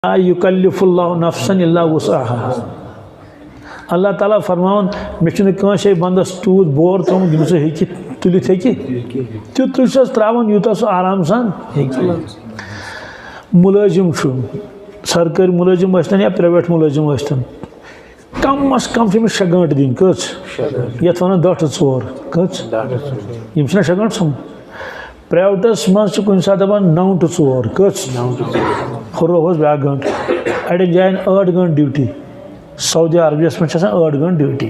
ला युकल्लिफुल्लाहु नफ्सन इल्ला वुसअहा। अल्लाह ताला फरमान मे कंसे बंदस तूत बोर थोमुत यम सह तुलित तुत त्रावन यूत सह आराम सान मुलाजिम सरकारी मुलाजिम या प्राइवेट मुलाजिम कम अज कम 6 घंटे दिन कच ये वन 10 to 4 कच यम 6 घंटे सम प्राइवेटस मज कुछ सात दपान 9 to 4 कच हुर्रोस ब्या घंटे अड़न जायन 8 घंटे ड्यूटी सऊदी अरबियस में 8 घंटे ड्यूटी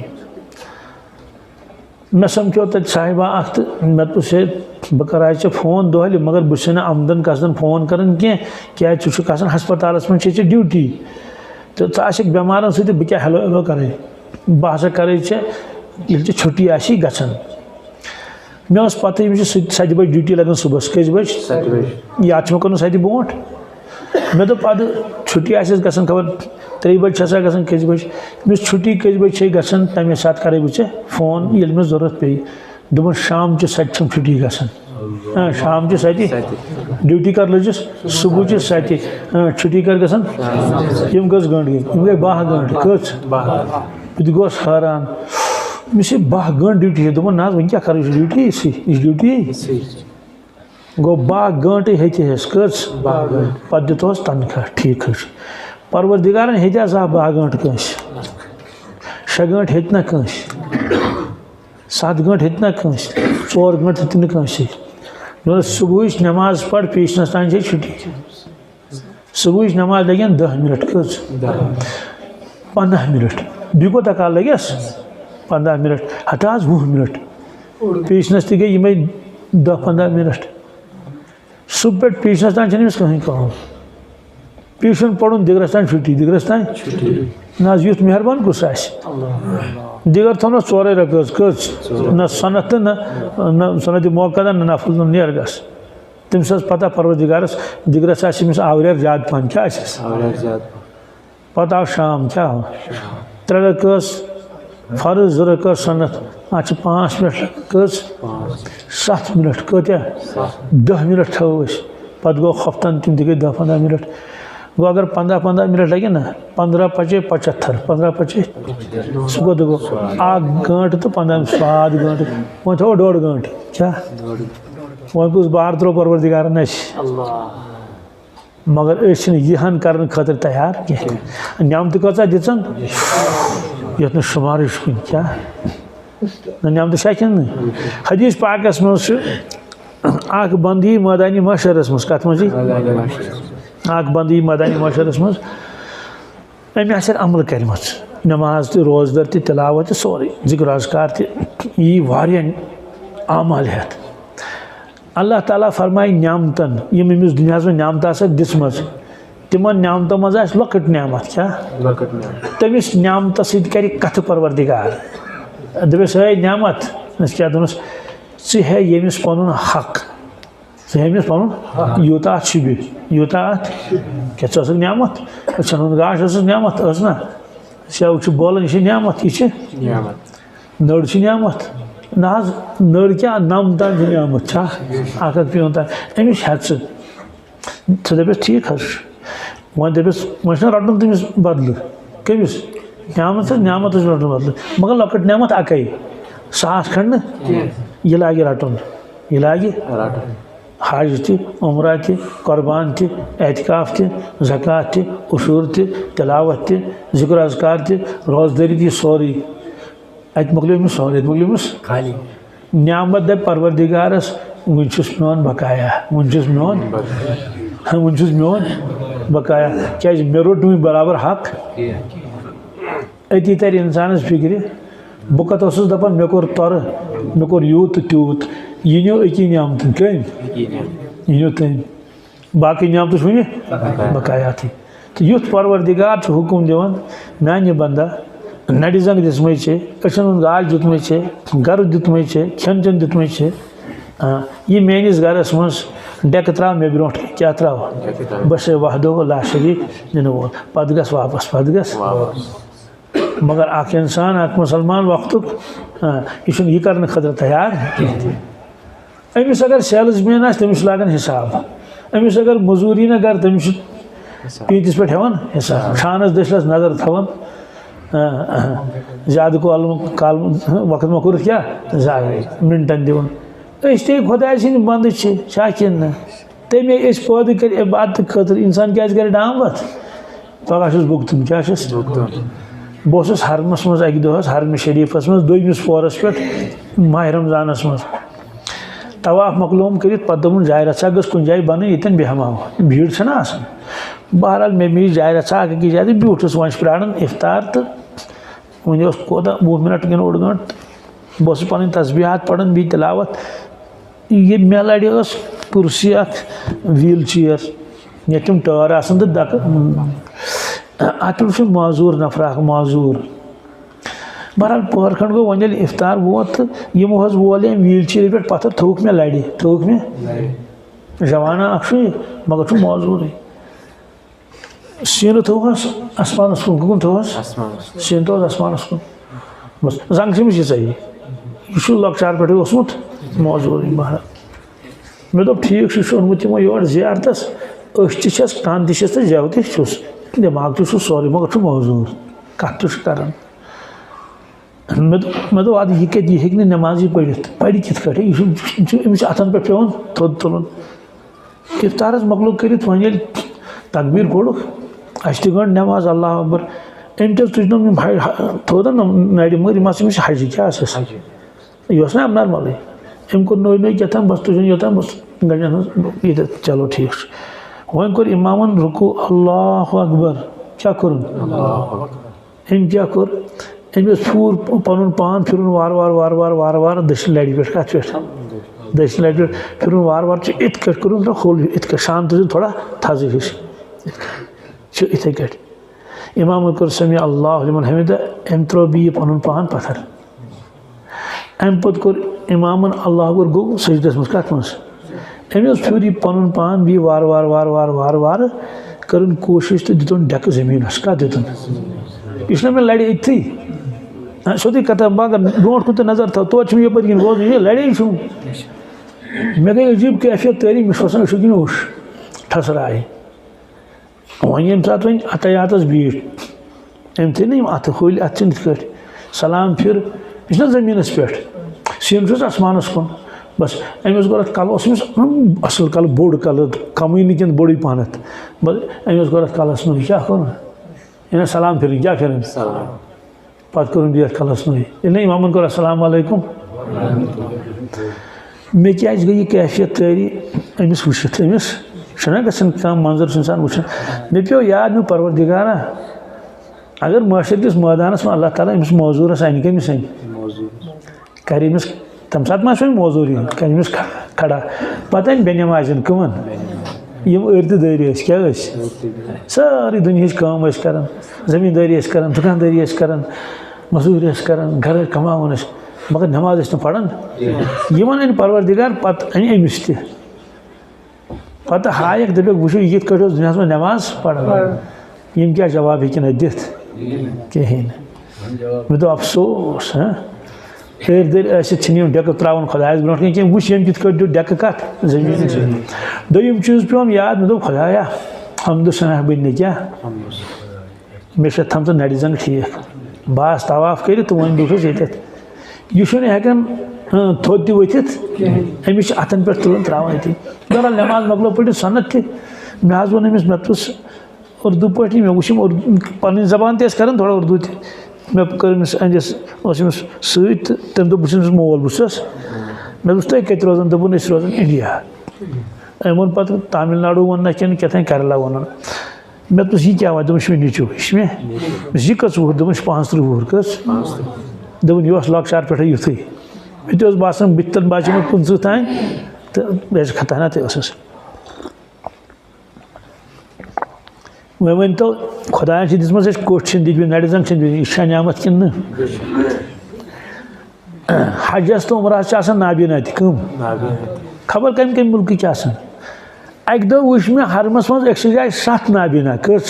मे समझो तक साहिबा अख मे पुसे बह कर फोन दोहल मगर बह आमदन कसदन फोन कर क्या हस्पतालस में ड्यूटी तो बेमारन सह बह क्या हेलो हेलो कर बह हसा कर छुट्टी आशी गन मे पता ये 7 बजे ड्यूटी लगन सुबह कस बज या मे 7 बोट मे दोप अद छुट्टी गन खबर 3 बजे गन कस बज मे छुट्टी कस बज गन तमें सात कर बह फोन ये मे जरूरत पे दोपन शाम 7 छुट्टी गन शाम 7 ड्यूटी कर लजिस सुबह 7 छुट्टी कर गन यम कस घंटे गई 12 घंटे कस बह गोस हैरान मे 12 घंटे ड्यूटी दोपन ना वन क्या कर ड्यूटी गो 12 घंटे हेस कस पे दितोस तनख्वाह ठीक परवरदिगारन हेजा 12 घंटे कंस 6 घंटे हेत ना कंस 7 घंटे हेत ना कंस 4 घंटे हेत ना कंस सुबह नमाज पढ़ पेशनस तान छुट्टी सुबह नमाज लगन 10 मिनट कस 15 मिनट बह कोता काल लगस 15 मिनट हटा 20 मिनट पेशनस तक गई ये 10-15 मिनट सुबह पे पेशनस तान कहीं कह ट्यूशन पढ़न दिगरस तान छुट्टी दिगरस तान ना युथ मेहरबान कुछ दिगर थोन 4 रकस कस न सनत न सनत मौका न नफल न नेर गस तमिस पता परवरदिगारस दिगरस आवरियर ज्यादा पहन क्या पता शाम क्या 3 रकस फर्ज 2 रकस सनत आज 5 मिनट कस 7 मिनट कत्या 10 मिनट थो पे गो हफ्तन तम गई 10-15 मिनट गो अगर 15-15 मिनट लगे ना 15-5-75 15-5 सह गो 1 घंटे तो 15-7 घंटे वो थो 1.5 घंटे क्या वो कुछ बाहर त्रो परवरदिगार मगर यहन कर खतर तैयार कह नियामत कचा दिचन ये शुमारिश कुन क्या नियामत शान हदीस पाकस मज बंदी मैदानी मशरस मज कत मज बंदी मैदानी मशरस मज अमे अमल कर नमाज तो रोजदर तिलावत सोरे जिक्र अज़कार यी वारिया आमाल हेत अल्लाह ताला फरमाय नियामतन यम अमिस दुनिया में नियामत दिम तिम नियामत मज लकट नियामत क्या तमिस नियामत सर कथ परवरदिगार दस है नियामत क्या दोनस है यमिस पन हक यमिस पन यूता यूता क्या नियामत छन गाश नियामत ना सेव बोलन यह नियामत यह नड़ नियामत ना नड़ क्या नमतान नियामत पीन तान अमिस हे दपस ठीक वो दपस वो रटन तमिस बदल कमिस नियामत नियामत रटन बदल मगर लकट नियामत अकई 100 खंड यह लागे रटन यह लागे हज तुमरा कुर्बान एहतिकाफ ज़कात उशूर तिलावत जिक्र अज़कार रोजदरी सोरी अत मोकलिस सोरी मोकलिस खाली नियामत दप परवरदिगारस वुनस मोन बकाया वुनस मोन बकाया क्या मे रोट बराबर हक अति तर इंसानस फिक्र बह कत दपान मे कोर तर मे कोर यूत त्यूत यह नो अकी नियामत कम यह तम बाकी नियामत वन बकाया तो युथ परवरदिगार हुकुम दिवान नान बंदा नड़ जंग दिसम अचन गाज दुतम गर दुतम खेन चन दुतम यह मेनिस गरस मज डेक त्रा मे ब्रो क्या त्रा बस वहदो ला शरीक दिन वो पत गस वापस पत गस मगर अख इंसान अख मुसलमान वक्त यह कर खतर तैयार अमिस अगर सेल्समैन तमिस लागन हिसाब अमिस अगर मजूरी न कर तमिस पीतिस पे हेवन हिसाब शानस दशरस नजर थवन ज्यादा काल वक्त मे कोर क्या जाय मिनटन दिवन ते खुदा सिंद बंद शाकिन न तमे पौध कर इबादत खतर इंसान क्या कर डाम वत पगह भुगतन क्या बहुत हरमस मज अक दस हरम शरीफस मज दोमिस पोरस पे माह रमजानस मज तवाफ मकलूम कर दोपन जाय रचा गस कुन जाय बन ये बेहमा भीड़ छना बहरहाल मे मीज जाय रचा अकी जाए ब्यूठस वह प्राण इफ्तार तो वन कोता 20 मिनट कि 1 घंट बस पन तस्बीहात पढ़न बी तिलावत ये मे लड़े कुर्सी व्हील चेयर ये तुम टार आसन तो दक अत माजूर नफर माजूर बहरहाल पहर खंड गो वन इफ्तार वोत तो यमो वोल व्हील चेयर पे पत्थर थोक मे लड़े थोक मे जवाना मगर माजूर सीन थोस आसमान कुन थोस सीन थोस आसमान कुन बस जंग से ये चाहिए यह लकचार पे ओसमुत मौजूद बहर मे दोप ठीक ओनमुत तमो योर जियारतस अस कान तस तो जव तुस दिमाग तो सोरे मगर मौजूद कत कर मे दो अद यह हे नमाजी पढ़ कित अमिस अथन पे पेवन थोद तुलन इफ्तारस मकलू कर वन तकबीर पोड़क अस गंड नमाज अल्लाह अकबर अम तुजन थोदन नड़ मगर अमिस हज क्या यह ना नॉर्मल अम कोर नो नो क्या बस तुजन योतान बस गंजन ये चलो ठीक वह कोर इमामन रुकू अल्लाह अकबर क्या कर अम क्या कोर अमिस फूर पन पान फिर वार वार वार वार वार वार दक्षिण लड़ पे कत पे दक्षिण लड़ पे फिर वार वार इत कर होल इत शाम तुजन थोड़ा थज हिश इथे कट इमाम कोर समी अल्लाह लिमन हमिदा अम त्रो बी पन पान पत्थर अम पे कोर इमामन अल्लाह कोर गो सजदस मज कत मज अमिस फिर पन पान बी वार वार वार वार वार वार कर कोशिश तो दितन डेक जमीन क्या दितन यह मे लड़े इतनी सोदी कथा मगर ब्रोट कुन नजर था तो यपर किन रोज ये लड़े मे गई अजीब कैफियत तैयारी मे सोचन उश ठसराए वन ये सात वन अतयातस बीट अम थे ना अत हल अत सलाम फिर यह जमीनस पे सीन आसमानस कुन बस अमिस गोर कल असल कल बोड़ कल कम नी बोड़ पहनत बस अमिस गोर कलस नु क्या कर सलाम फिर क्या कर पत कर दिया कलस नु इमामन कोर अस्सलाम वालेकुम मे क्या गई कैफियत तैयारी अमिस वुचित अमिस छना गसन कम मंजर इंसान वुचन मे पे याद मे परवरदिगारा अगर माशर किस मैदानस में अल्लाह ताला अमिस मौजूर सन कमिस कर अमिस तम सात मा मौजूरी कर खड़ा पता बे नमाजन कमन यम अर्द दरी क्या सारी दुनिया कम कर जमींदारी कर दुकानदारी कर मजूरी कर घर कमावन मगर नमाज पढ़न यमन अन परवरदिगार पत अन अमिस तह पता हायक दप वो ये दुनिया में नमाज पढ़ यम क्या जवाब हे दित कहें मे दो अफसोस हेर दर डेक त्रावन खुदायस ब्रो कह वुच यम कित दो डेक कत जमीन दोम चीज पे याद मे दो खुदाया हमद सना बन क्या मे थम तो नड़ जंग ठीक बास तवाफ कर तो वन बूस ये हेकन थोद त वथित अमिस अतन पे तुलन त्रावान ये बहरहाल नमाज मकलो पढ़ सनत थे मे वन अमिस मे उर्दू पे मे वुम पन जबान तस कर थोड़ा उर्दू मे कर अंदिस सत तम दो बस मोल बस मे दोस तुम कत रोजान दोपन रोजान इंडिया अम वो पे तमिलनाडु वन क्या केरला वन मे दोस यह क्या दोप नीचू यह कस वुहर दोप 35 वुहर कस दोपन यह लकचार पे युथ मे बासान बितन बाचे 15 तान तो बे खतना तस वह वन तो खुदा दिसम कोठ दिन नड़ जंग यह नियामत कि हजस तो उमरस नाबीना कम खबर कम कम मुल्क अक दो वुच मे हरमस मज अक्स जाए 7 नाबीना कस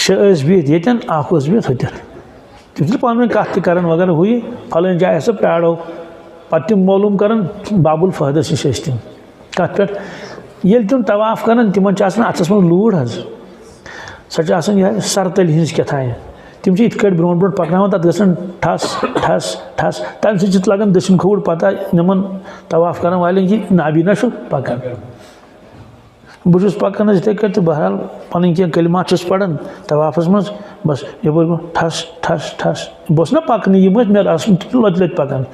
6 बिहत ये बिहत होत तुम पान कत कर वगैरह हुई फलन जाए हसा प्राड़ो पे मालूम कर बाबुल फहदस नश तम कत पे ये तुम तवाफ कर तिमन अथस मन लूर हज सह सरतल हिंस क्या तिम इत ब्रो ब्रो पकना तक गसन ठस ठस ठस तम सत लगन दक्षिण खोड़ पता नमन तवाफ कर वाले कि नाबीना पकान बहुत पकान इथे तो बहरहाल पन कह कलिमात पढ़ान तवाफस मज बस ये ठस ठस ठस बस ना पकन ये मे लत लत पकान